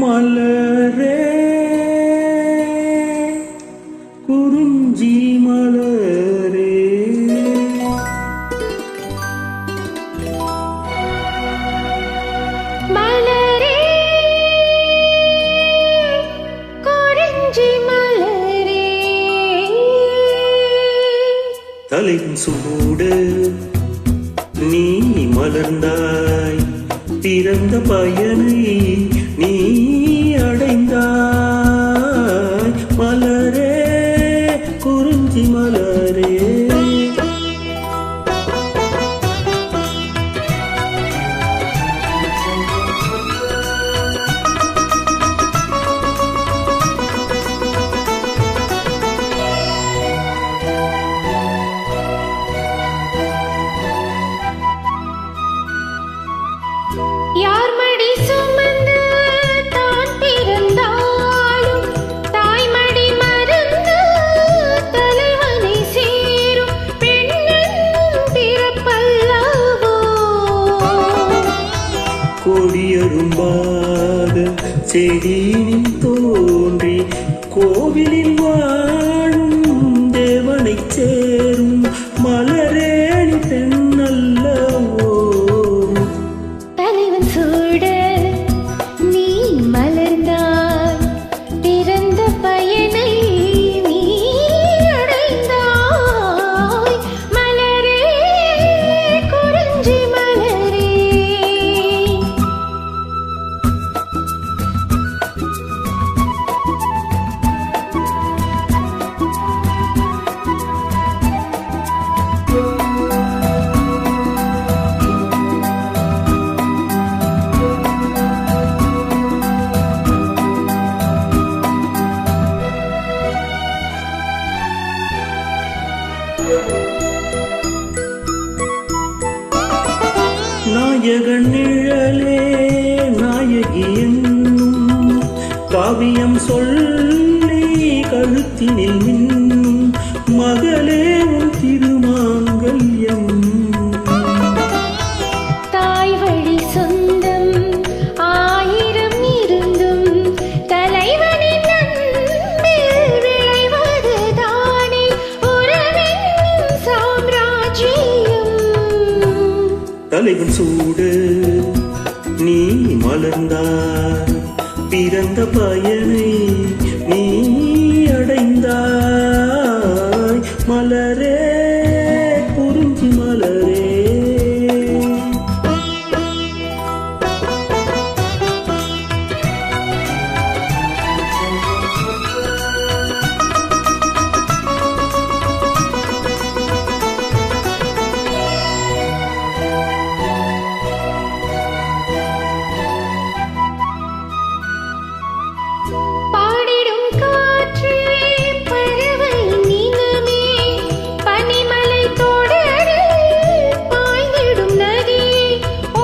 மலரே குறிஞ்சி மலரே மலரே குறிஞ்சி மலரே தலையின் சூடு நீ மலர்ந்தாய் பிறந்த பயனை நீ அடைந்தாய் மலரே குறிஞ்சி மலரே யார் மடி சுமந்து தான் பிறந்தாலும் தாய்மடி மறந்து தலைவனை சேரும் பெண்ணென்னும் பிறப்பல்லவோ கொடியரும்பாக செடியினில் தோன்றி கோவிலில் வாழும் தேவனைச் சேரும் மலரேணி பெண்ணல்லவோ தலைவன் சூட நீ மலர்ந்தாய் பிறந்த பயனை நீ அடைந்தாய் மலரே குறிஞ்சி மலரே நாயகன் நிழலே நாயகி என்னும் காவியம் சொல்லி கழுத்தினில் மின்னும் மகளே உன் திருமாங்கல்யம் தாய் வழி சொந்தம் ஆயிரம் இருந்தும் தலைவனின் அன்பில் விளைவதுதானே உறவென்னும் சாம்ராஜ்யம் தலைவன் சூடு நீ மலர்ந்தாய் பிறந்த பயனை நீ அடைந்தாய் மலரே குறிஞ்சி மலரே பாடிடும் காற்றே பறவை நீனமே பனிமலை தொடரில் பாய்ந்திடும் நதி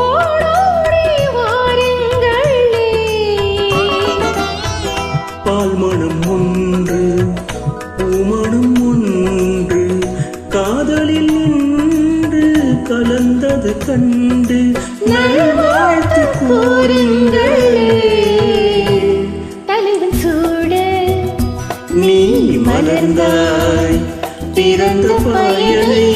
ஓடோடி வாருங்களே பால் மனம் ஒன்று பூமணம் ஒன்று காதலில் நின்று கலந்தது கண்டு நல்வாழ்த்து கூறுங்களே தலைவன் சூட நீ மலர்ந்தாய் பிறந்த பயனை